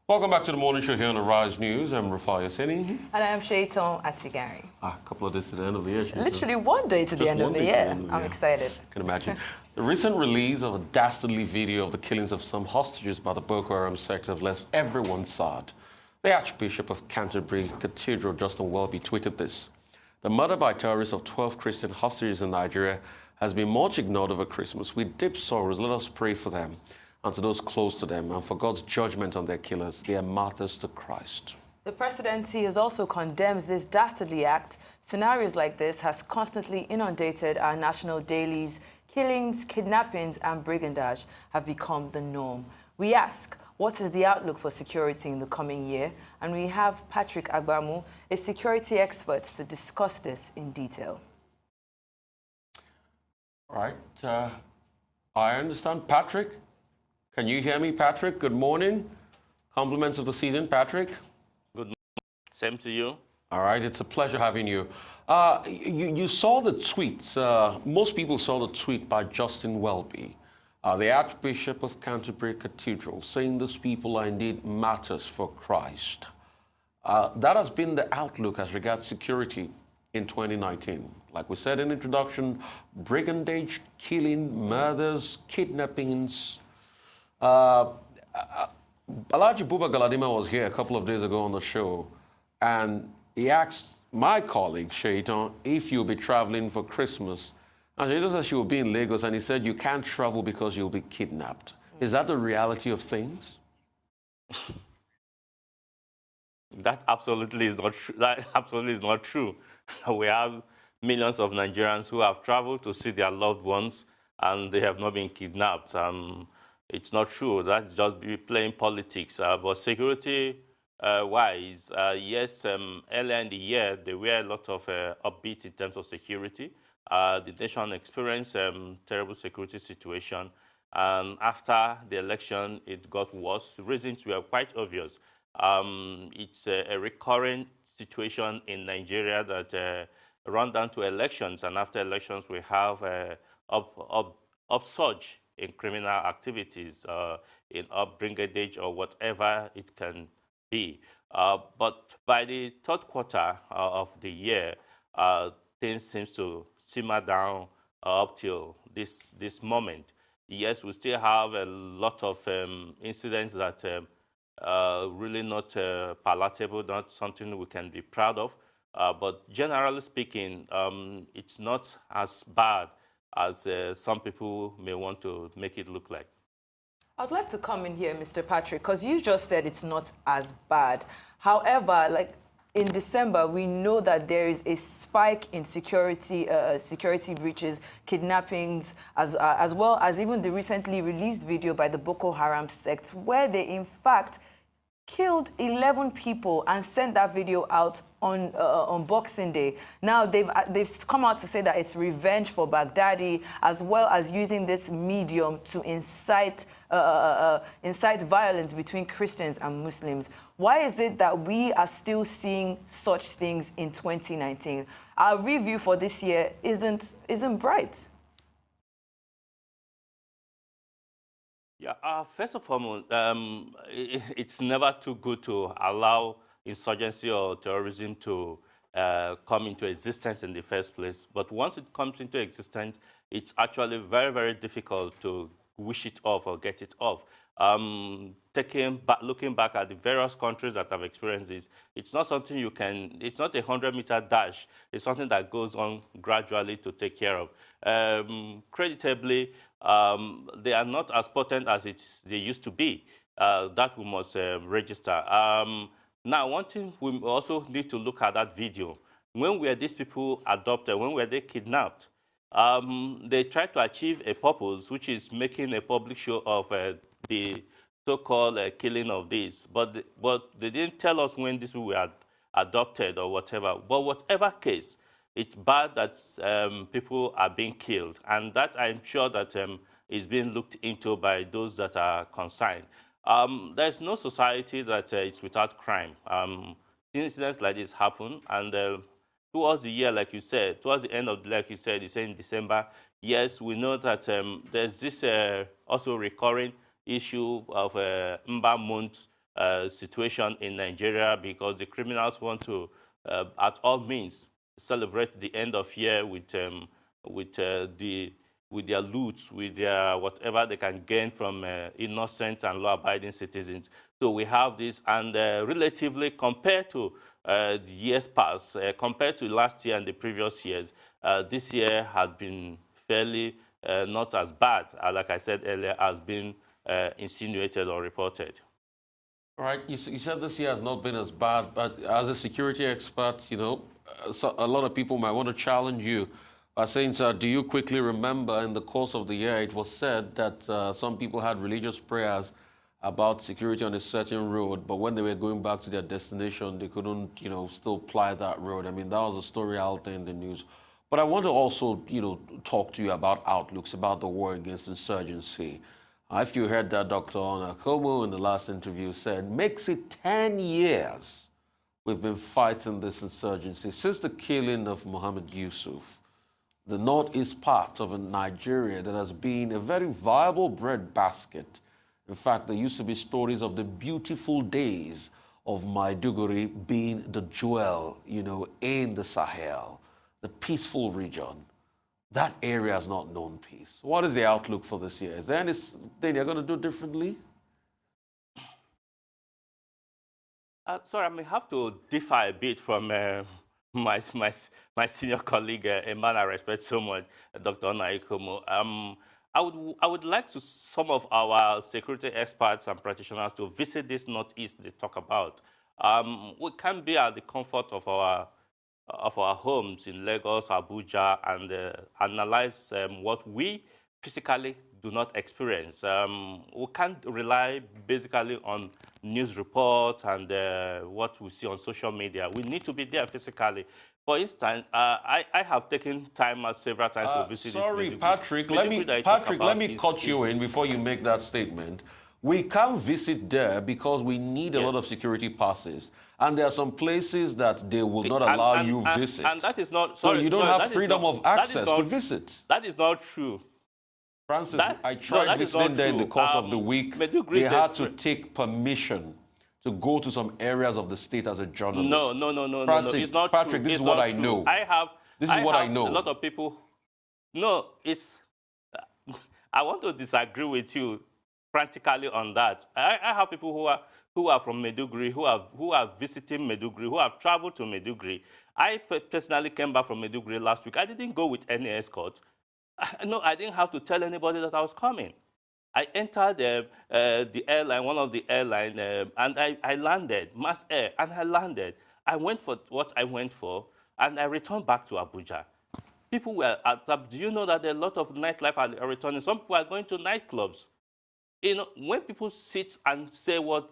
Welcome back to the morning show here on the Rise News. I'm Rafah Yassini. And I'm Shaiton Atigari. A couple of days to the end of the year. Literally one day to the end of the year. I'm excited. I can imagine. The recent release of a dastardly video of the killings of some hostages by the Boko Haram sect have left everyone sad. The Archbishop of Canterbury, Cathedral, Justin Welby, tweeted this. The murder by terrorists of 12 Christian hostages in Nigeria has been much ignored over Christmas. With deep sorrows, let us pray for them and to those close to them, and for God's judgment on their killers. They are martyrs to Christ. The presidency has also condemned this dastardly act. Scenarios like this has constantly inundated our national dailies. Killings, kidnappings, and brigandage have become the norm. We ask, what is the outlook for security in the coming year? And we have PATRICK AGBAMU, a security expert, to discuss this in detail. All right. I understand, Patrick. Can you hear me, Patrick? Good morning. Compliments of the season, Patrick. Good morning. Same to you. All right, it's a pleasure having you. You saw the tweet. Most people saw the tweet by Justin Welby, the Archbishop of Canterbury Cathedral, saying these people are indeed martyrs for Christ. That has been the outlook as regards security in 2019. Like we said in introduction, brigandage, killing, murders, kidnappings. Alhaji Buba Galadima was here a couple of days ago on the show, and he asked my colleague, Shaitan, if you'll be traveling for Christmas. And Shaitan said she will be in Lagos, and he said you can't travel because you'll be kidnapped. Is that the reality of things? That absolutely is not true. That absolutely is not true. We have millions of Nigerians who have traveled to see their loved ones, and they have not been kidnapped. It's not true. That's just playing politics. But security-wise, yes, earlier in the year, there were a lot of upbeat in terms of security. The nation experienced a terrible security situation. And after the election, it got worse. The reasons were quite obvious. It's a recurrent situation in Nigeria that run down to elections. And after elections, we have upsurge in criminal activities, in brigandage or whatever it can be. But by the third quarter of the year, things seem to simmer down up till this moment. Yes, we still have a lot of incidents that really not palatable, not something we can be proud of. But generally speaking, it's not as bad as some people may want to make it look like. I'd like to come in here, Mr. Patrick, because you just said it's not as bad. However, like in December, we know that there is a spike in security breaches, kidnappings, as well as even the recently released video by the Boko Haram sect, where they in fact killed 11 people and sent that video out on Boxing Day. Now they've come out to say that it's revenge for Baghdadi, as well as using this medium to incite violence between Christians and Muslims. Why is it that we are still seeing such things in 2019? Our review for this year isn't bright. Yeah, first of all, it's never too good to allow insurgency or terrorism to come into existence in the first place. But once it comes into existence, it's actually very, very difficult to wish it off or get it off. Looking back at the various countries that have experienced this, it's not something you can, it's not a 100-meter dash. It's something that goes on gradually to take care of. Creditably, they are not as potent as they used to be. That we must register. Now, one thing we also need to look at that video. When were these people adopted? When were they kidnapped? They tried to achieve a purpose, which is making a public show of the so-called killing of this. But they didn't tell us when these people were adopted or whatever. But whatever case, it's bad that people are being killed. And that I'm sure that is being looked into by those that are concerned. There's no society that is without crime. Incidents like this happen, and towards the year, like you said, towards the end of, like you said in December, yes, we know that there's this also recurring issue of Mba month situation in Nigeria because the criminals want to, at all means, celebrate the end of year with their loot, with their whatever they can gain from innocent and law-abiding citizens. So we have this, and relatively compared to the years past, compared to last year and the previous years, this year has been fairly not as bad, like I said earlier, as been insinuated or reported. All right, you said this year has not been as bad, but as a security expert, you know, so a lot of people might want to challenge you by saying, sir, do you quickly remember in the course of the year it was said that some people had religious prayers about security on a certain road, but when they were going back to their destination, they couldn't, you know, still ply that road. I mean, that was a story out there in the news. But I want to also, you know, talk to you about outlooks, about the war against insurgency. If you heard that Dr. Aghambu in the last interview said, makes it 10 years we've been fighting this insurgency since the killing of Muhammad Yusuf, the northeast part of Nigeria that has been a very viable breadbasket. In fact, there used to be stories of the beautiful days of Maiduguri being the jewel, you know, in the Sahel, the peaceful region. That area has not known peace. What is the outlook for this year? Is there anything they're going to do differently? Sorry, I may have to differ a bit from my senior colleague, a man I respect so much, Dr. Aghambu. I would like to some of our security experts and practitioners to visit this Northeast they talk about. We can be at the comfort of our homes in Lagos, Abuja, and analyze what we physically do not experience. We can't rely basically on news reports and what we see on social media. We need to be there physically. For instance, I have taken time out several times to visit this. Sorry, Patrick, let me cut you in before you make that statement. We can't visit there because we need a lot of security passes. And there are some places that they will not allow you visit. And that is not... Sorry, so you don't have freedom of access to visit. That is not true. Francis, I tried visiting there in the course of the week. They had to take permission to go to some areas of the state as a journalist. No, it's not Patrick, true. this is what I know. This is what I know. A lot of people... No, it's... I want to disagree with you practically on that. I have people who are from Maiduguri, who are visiting Maiduguri, who have traveled to Maiduguri. I personally came back from Maiduguri last week. I didn't go with any escort. No, I didn't have to tell anybody that I was coming. I entered the airline, one of the airlines, and I landed, Mass Air, and I landed. I went for what I went for, and I returned back to Abuja. People were do you know that there are a lot of nightlife are returning? Some people are going to nightclubs. You know, when people sit and say what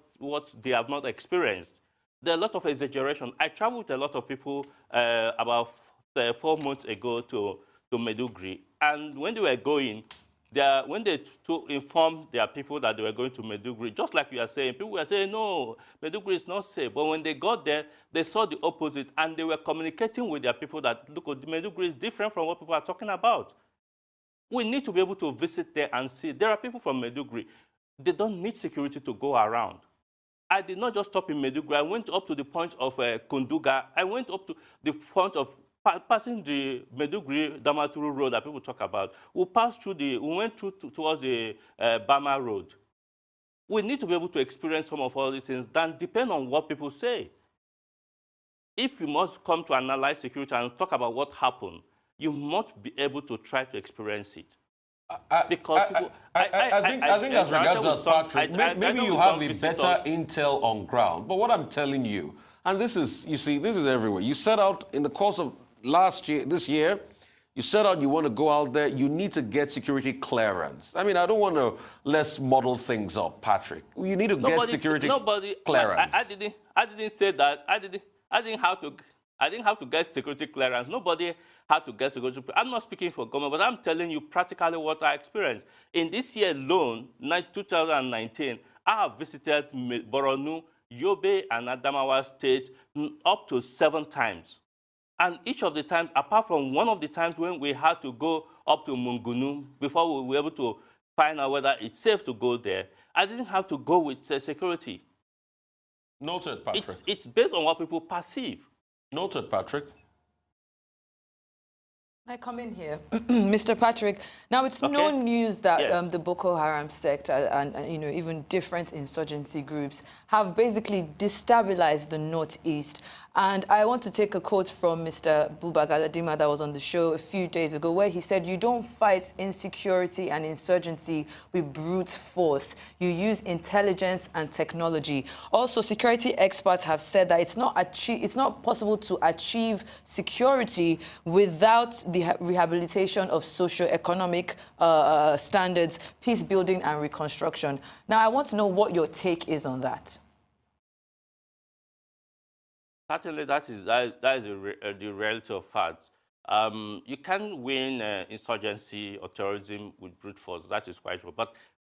they have not experienced, there are a lot of exaggeration. I traveled with a lot of people about 4 months ago to Maiduguri, and when they were going, when they to inform their people that they were going to Maiduguri, just like you are saying, people were saying, no, Maiduguri is not safe. But when they got there, they saw the opposite, and they were communicating with their people that, look, Maiduguri is different from what people are talking about. We need to be able to visit there and see. There are people from Maiduguri. They don't need security to go around. I did not just stop in Maiduguri. I went up to the point of Kunduga. I went up to the point of passing the Maiduguri Damaturu Road that people talk about. We went towards the Bama Road. We need to be able to experience some of all these things, then depend on what people say. If you must come to analyze security and talk about what happened, you must be able to try to experience it. I think as regards that, Patrick, maybe you have a better intel on ground. But what I'm telling you, and this is, you see, this is everywhere. You set out in the course of this year, you set out you want to go out there, you need to get security clearance. I mean, I don't want to, let's model things up, Patrick. You need to get security clearance. I didn't say that. I didn't have to get security clearance. Nobody had to get security clearance. I'm not speaking for government, but I'm telling you practically what I experienced. In this year alone, 2019, I have visited Borno, Yobe, and Adamawa State up to 7 times. And each of the times, apart from one of the times when we had to go up to Mungunu before we were able to find out whether it's safe to go there, I didn't have to go with security. Noted, Patrick. It's based on what people perceive. Noted, Patrick. I come in here, Mr. Patrick. Now, it's no Okay. news that Yes. the Boko Haram sect and you know, even different insurgency groups have basically destabilized the Northeast. And I want to take a quote from Mr. Buba Galadima that was on the show a few days ago, where he said, "You don't fight insecurity and insurgency with brute force. You use intelligence and technology." Also, security experts have said that it's not possible to achieve security without the rehabilitation of socio-economic standards, peace building and reconstruction. Now, I want to know what your take is on that. Certainly, that is the reality of facts. You can win insurgency or terrorism with brute force. That is quite true.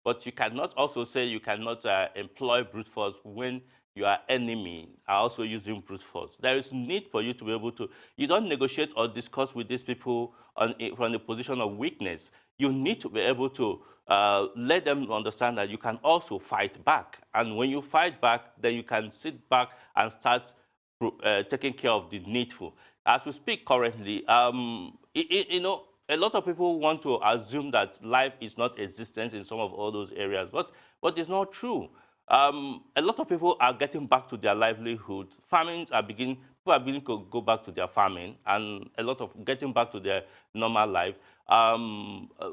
But you cannot also say you cannot employ brute force when your enemy are also using brute force. There is need for you to be able to. You don't negotiate or discuss with these people from a position of weakness. You need to be able to let them understand that you can also fight back. And when you fight back, then you can sit back and start taking care of the needful. As we speak currently, you know, a lot of people want to assume that life is not existent in some of all those areas, but it's not true. A lot of people are getting back to their livelihood. People are beginning to go back to their farming, and a lot of getting back to their normal life.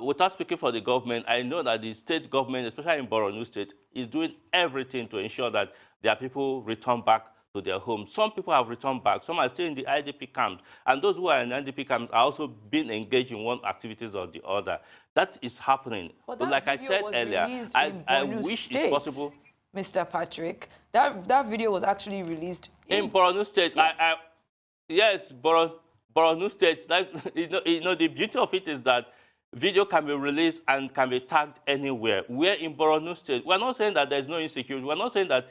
Without speaking for the government, I know that the state government, especially in Borno State, is doing everything to ensure that their people return back to their homes. Some people have returned back. Some are still in the IDP camps. And those who are in IDP camps are also being engaged in one activities or the other. That is happening. But like I said earlier, I wish it's possible. Mr. Patrick, that video was actually released In Borno State. Yes, yes, Borno State. Like, you know, the beauty of it is that video can be released and can be tagged anywhere. We're in Borno State. We're not saying that there's no insecurity. We're not saying that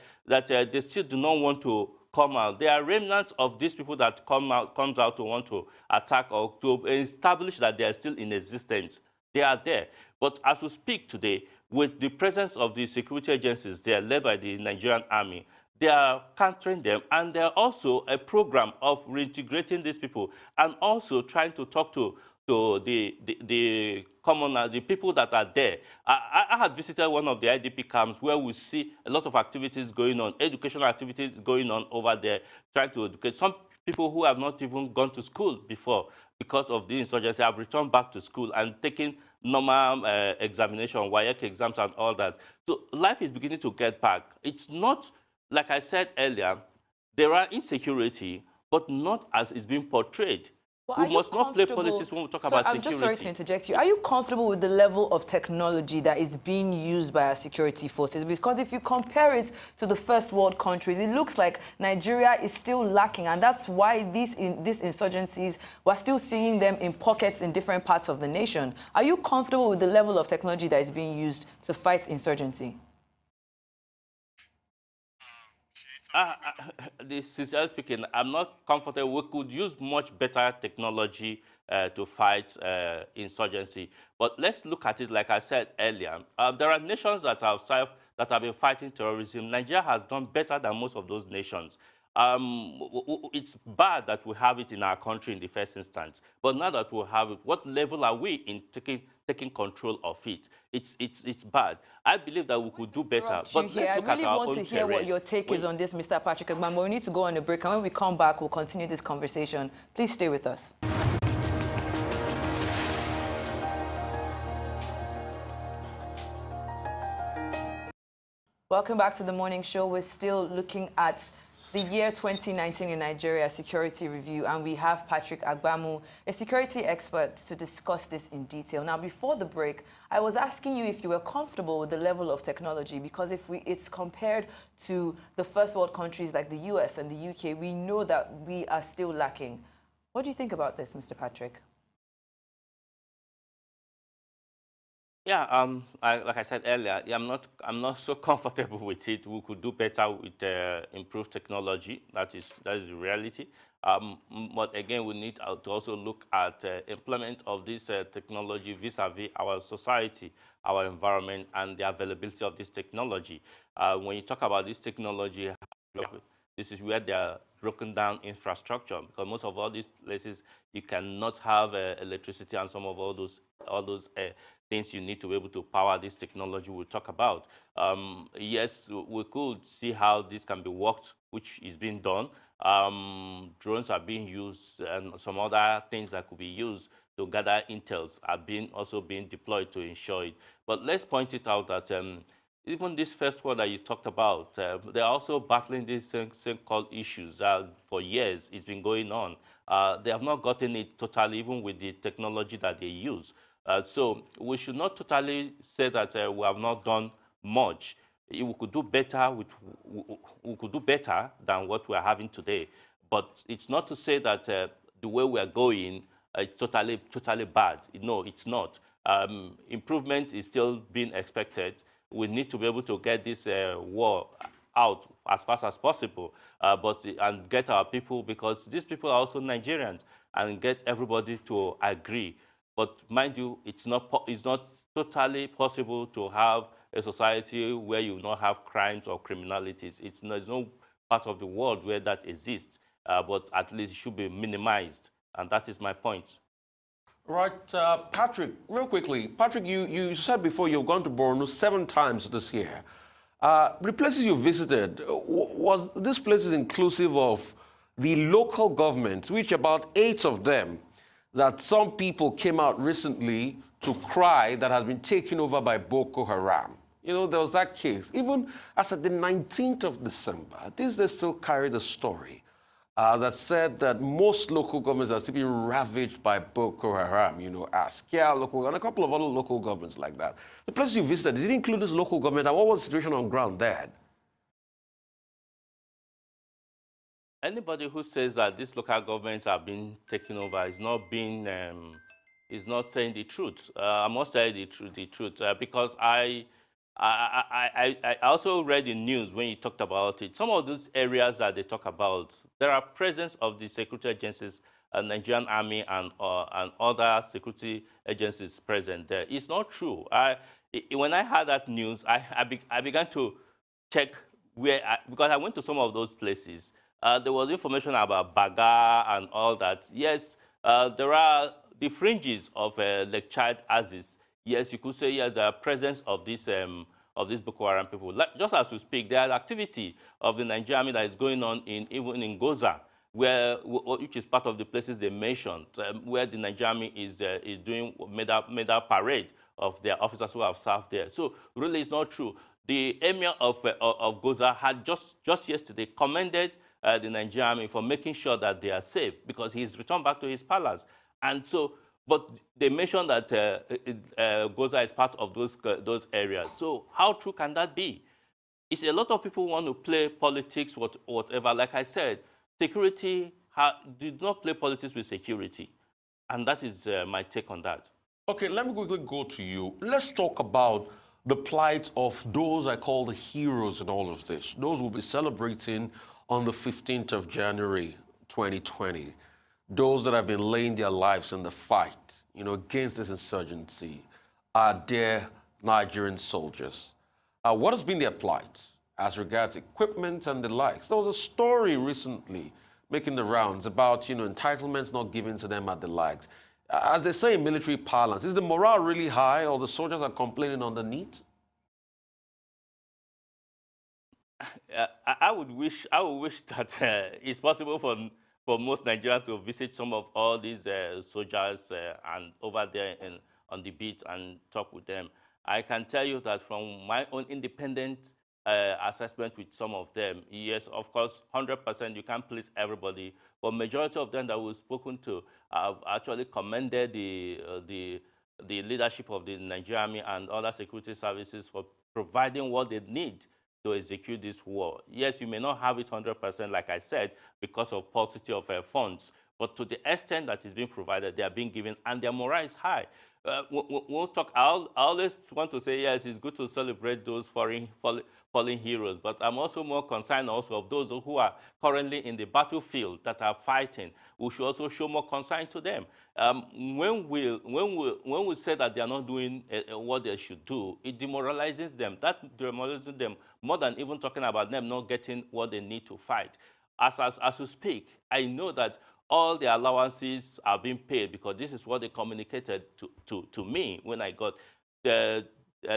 they still do not want to come out. There are remnants of these people that comes out to want to attack or to establish that they are still in existence. They are there. But as we speak today, with the presence of the security agencies there led by the Nigerian army, they are countering them, and there are also a program of reintegrating these people and also trying to talk to the commoners, the people that are there. I had visited one of the IDP camps where we see a lot of activities going on, educational activities going on over there, trying to educate. Some people who have not even gone to school before because of the insurgency have returned back to school and taken normal examination, WAEC exams and all that. So life is beginning to get back. It's not, like I said earlier, there are insecurity, but not as it's being portrayed. Well, we must not play politics when we talk about security. I'm just sorry to interject you. Are you comfortable with the level of technology that is being used by our security forces? Because if you compare it to the first world countries, it looks like Nigeria is still lacking, and that's why these insurgencies, we're still seeing them in pockets in different parts of the nation. Are you comfortable with the level of technology that is being used to fight insurgency? Sincerely speaking, I'm not comfortable. We could use much better technology to fight insurgency. But let's look at it, like I said earlier. There are nations that have been fighting terrorism. Nigeria has done better than most of those nations. It's bad that we have it in our country in the first instance. But now that we have it, what level are we in taking control of it? It's bad. I believe that we could do better. But let's look I really at our want to hear what your take is on this, Mr. Patrick Agbamu. We need to go on a break, and when we come back, we'll continue this conversation. Please stay with us. Welcome back to the morning show. We're still looking at the year 2019 in Nigeria security review, and we have Patrick Agbamu, a security expert, to discuss this in detail. Now, before the break, I was asking you if you were comfortable with the level of technology, because if it's compared to the first world countries like the US and the UK, we know that we are still lacking. What do you think about this, Mr. Patrick? Yeah, like I said earlier, I'm not so comfortable with it. We could do better with improved technology. That is the reality. But again, we need to also look at implement of this technology vis-a-vis our society, our environment, and the availability of this technology. When you talk about this technology, This is where they are broken down infrastructure, because most of all these places you cannot have electricity and some of all those things you need to be able to power this technology we'll talk about. Yes, we could see how this can be worked, which is being done. Drones are being used, and some other things that could be used to gather intels are also being deployed to ensure it. But let's point it out that even this first one that you talked about, they're also battling these same called issues for years. It's been going on. They have not gotten it totally, even with the technology that they use. So we should not totally say that we have not done much. We could do better we could do better than what we are having today. But it's not to say that the way we are going it's totally bad. No, it's not. Improvement is still being expected. We need to be able to get this war out as fast as possible, and get our people, because these people are also Nigerians, and get everybody to agree. But mind you, it's not totally possible to have a society where you not have crimes or criminalities. There's no part of the world where that exists, but at least it should be minimized, and that is my point. Right, Patrick, real quickly. Patrick, you said before you've gone to Borno 7 times this year. The places you visited, was these places inclusive of the local governments, which about 8 of them, that some people came out recently to cry that has been taken over by Boko Haram? You know, there was that case. Even as at the 19th of December, they still carry the story that said that most local governments are still being ravaged by Boko Haram, you know, Askia local, and a couple of other local governments like that. The places you visited, did it include this local government, and what was the situation on ground there? Anybody who says that these local governments are being taken over is not saying the truth. I must say the truth, because I also read the news when you talked about it. Some of those areas that they talk about, there are presence of the security agencies, Nigerian Army and other security agencies present there. It's not true. When I heard that news, I began to check because I went to some of those places. There was information about Baga and all that. Yes, there are the fringes of Lake Chad Axis. Yes, you could say yes, the presence of these Boko Haram people. Just as we speak, there is activity of the Nigerian Army that is going on even in Goza, which is part of the places they mentioned, where the Nigerian Army is doing medal parade of their officers who have served there. So really, it's not true. The emir of Goza had just yesterday commended the Nigerian Army for making sure that they are safe, because he's returned back to his palace. And so, but they mentioned that Goza is part of those areas. So how true can that be? It's a lot of people want to play politics, whatever. Like I said, security did not play politics with security. And that is my take on that. Okay, let me quickly go to you. Let's talk about the plight of those I call the heroes in all of this. Those will be celebrating on the 15th of January, 2020. Those that have been laying their lives in the fight, you know, against this insurgency are dear Nigerian soldiers. What has been their plight as regards equipment and the likes? There was a story recently making the rounds about, you know, entitlements not given to them at the likes. As they say in military parlance, is the morale really high, or the soldiers are complaining underneath? I would wish that it's possible for most Nigerians to visit some of all these soldiers and over there on the beat and talk with them. I can tell you that from my own independent assessment with some of them, yes, of course, 100% you can't please everybody, but majority of them that we've spoken to have actually commended the leadership of the Nigerian Army and other security services for providing what they need to execute this war. Yes, you may not have it 100%, like I said, because of paucity of funds, but to the extent that is being provided, they are being given, and their morale is high. We'll talk. I always want to say, yes, it's good to celebrate those fallen heroes, but I'm also more concerned also of those who are currently in the battlefield that are fighting. We should also show more concern to them. When we say that they are not doing what they should do, it demoralizes them. That demoralizes them more than even talking about them not getting what they need to fight. As we speak, I know that all the allowances are being paid because this is what they communicated to me when I got the.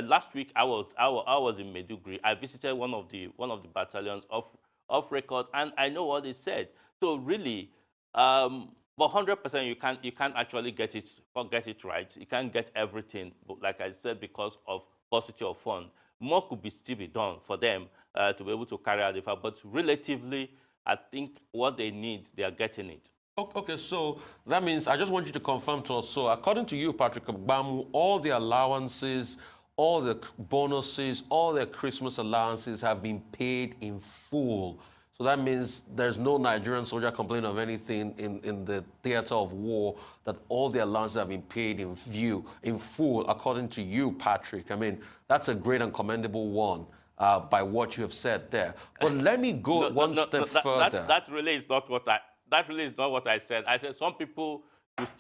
Last week I was in Maiduguri. I visited one of the battalions off record, and I know what they said. So really, but 100% you can't actually get it right. You can't get everything. But like I said, because of paucity of funds, more could still be done for them to be able to carry out the fight. But relatively, I think what they need, they are getting it. Okay, so that means I just want you to confirm to us. So according to you, Patrick Agbamu, all the allowances, all the bonuses, all their Christmas allowances have been paid in full. So that means there's no Nigerian soldier complaining of anything in the theater of war, that all the allowances have been paid in full, according to you, Patrick. I mean, that's a great and commendable one by what you have said there. But let me go one step further. That really is not what I said. I said some people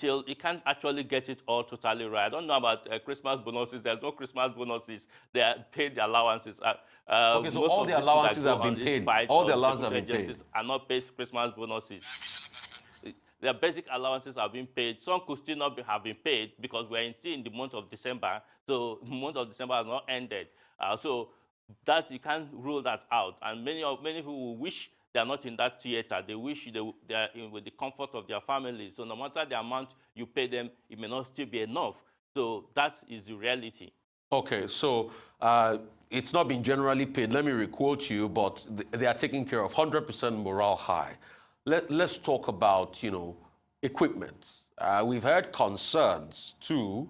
you can't actually get it all totally right. I don't know about Christmas bonuses. There's no Christmas bonuses. They are paid all-allowances. Okay, so all the allowances have been paid. All the allowances have been paid. Are not paid Christmas bonuses. Their basic allowances have been paid. Some could still not have been paid because we're still in the month of December. So the month of December has not ended. So that you can't rule that out. And many people wish they are not in that theater. They wish they are in with the comfort of their families. So no matter the amount you pay them, it may not still be enough. So that is the reality. Okay, so it's not been generally paid. Let me requote you, but they are taken care of. 100% morale high. Let's talk about, equipment. We've heard concerns too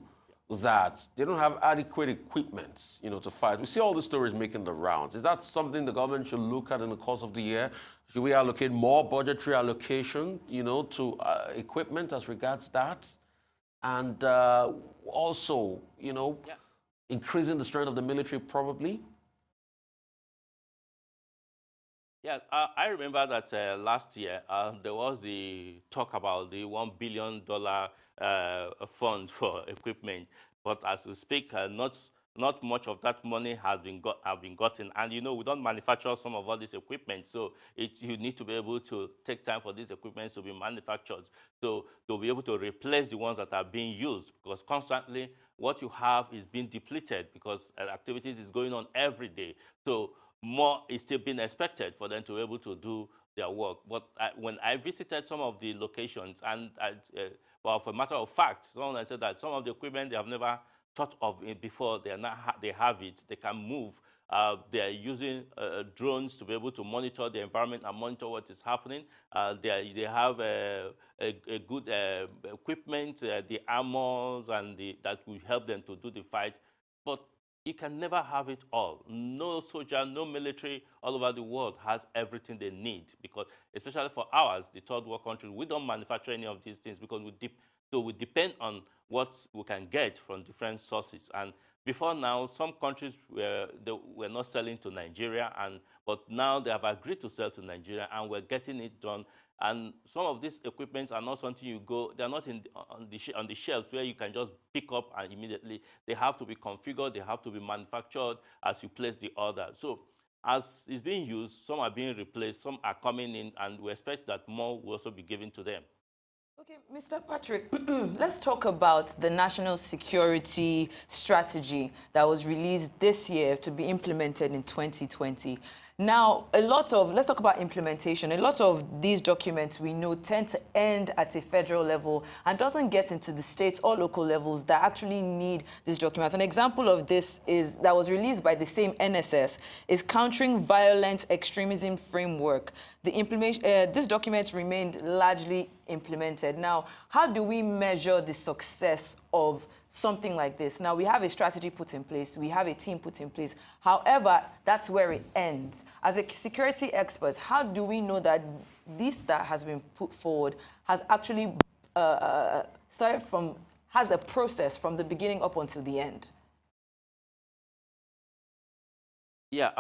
that they don't have adequate equipment, to fight. We see all the stories making the rounds. Is that something the government should look at in the course of the year? Should we allocate more budgetary allocation, to equipment as regards that? And also, increasing the strength of the military probably? Yeah, I remember that last year there was the talk about the $1 billion fund for equipment, but as we speak, not much of that money has been gotten. And we don't manufacture some of all this equipment, so you need to be able to take time for these equipment to be manufactured, so to be able to replace the ones that are being used, because constantly what you have is being depleted because activities is going on every day. So more is still being expected for them to be able to do their work. But when I visited some of the locations, and well, for a matter of fact, someone said that some of the equipment they have never thought of it before. They have it. They can move. They are using drones to be able to monitor the environment and monitor what is happening. They have a good equipment, the armors, and that will help them to do the fight. But you can never have it all. No soldier, no military all over the world has everything they need, because especially for ours, the third world country, we don't manufacture any of these things because we depend on what we can get from different sources. And before now, some countries were not selling to Nigeria, but now they have agreed to sell to Nigeria, and we're getting it done. And some of these equipments are not something they're not on the shelves where you can just pick up and immediately. They have to be configured, they have to be manufactured as you place the order. So as it's being used, some are being replaced, some are coming in, and we expect that more will also be given to them. Okay, Mr. Patrick, let's talk about the national security strategy that was released this year to be implemented in 2020. Now, let's talk about implementation. A lot of these documents we know tend to end at a federal level and doesn't get into the states or local levels that actually need these documents. An example of this that was released by the same NSS is Countering Violent Extremism Framework. This document remained largely implemented. Now, how do we measure the success of something like this? Now, we have a strategy put in place. We have a team put in place. However, that's where it ends. As a security expert, how do we know that this that has been put forward has actually has a process from the beginning up until the end? Yeah,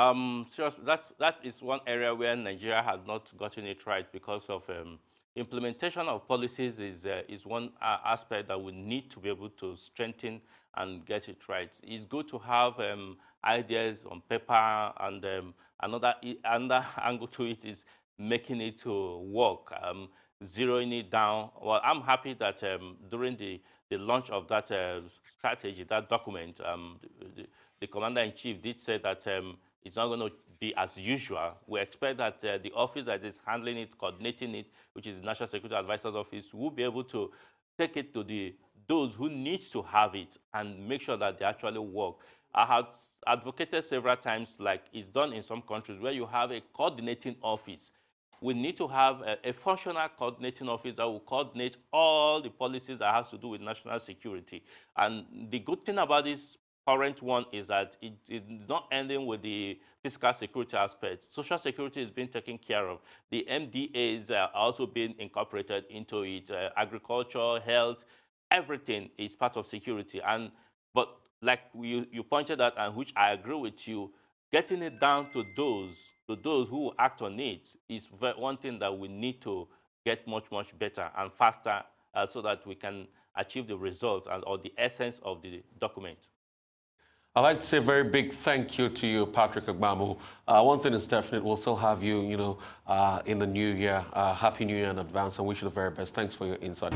seriously, that is one area where Nigeria has not gotten it right because of implementation of policies is one aspect that we need to be able to strengthen and get it right. It's good to have ideas on paper, and another angle to it is making it to work, zeroing it down. Well, I'm happy that during the launch of that strategy, that document, the commander-in-chief did say that it's not going to be as usual. We expect that the office that is handling it, coordinating it, which is the National Security Advisor's Office, will be able to take it to those who need to have it and make sure that they actually work. I have advocated several times, like it's done in some countries, where you have a coordinating office. We need to have a functional coordinating office that will coordinate all the policies that has to do with national security. And the good thing about this current one is that it's not ending with the physical security aspect. Social security is being taken care of. The MDAs are also being incorporated into it. Agriculture, health, everything is part of security. But like you pointed out, and which I agree with you, getting it down to those who act on it is one thing that we need to get much better and faster, so that we can achieve the result or the essence of the document. I'd like to say a very big thank you to you, Patrick Agbamu. One thing is definite, we'll still have you, in the new year. Happy New Year in advance, and wish you the very best. Thanks for your insight.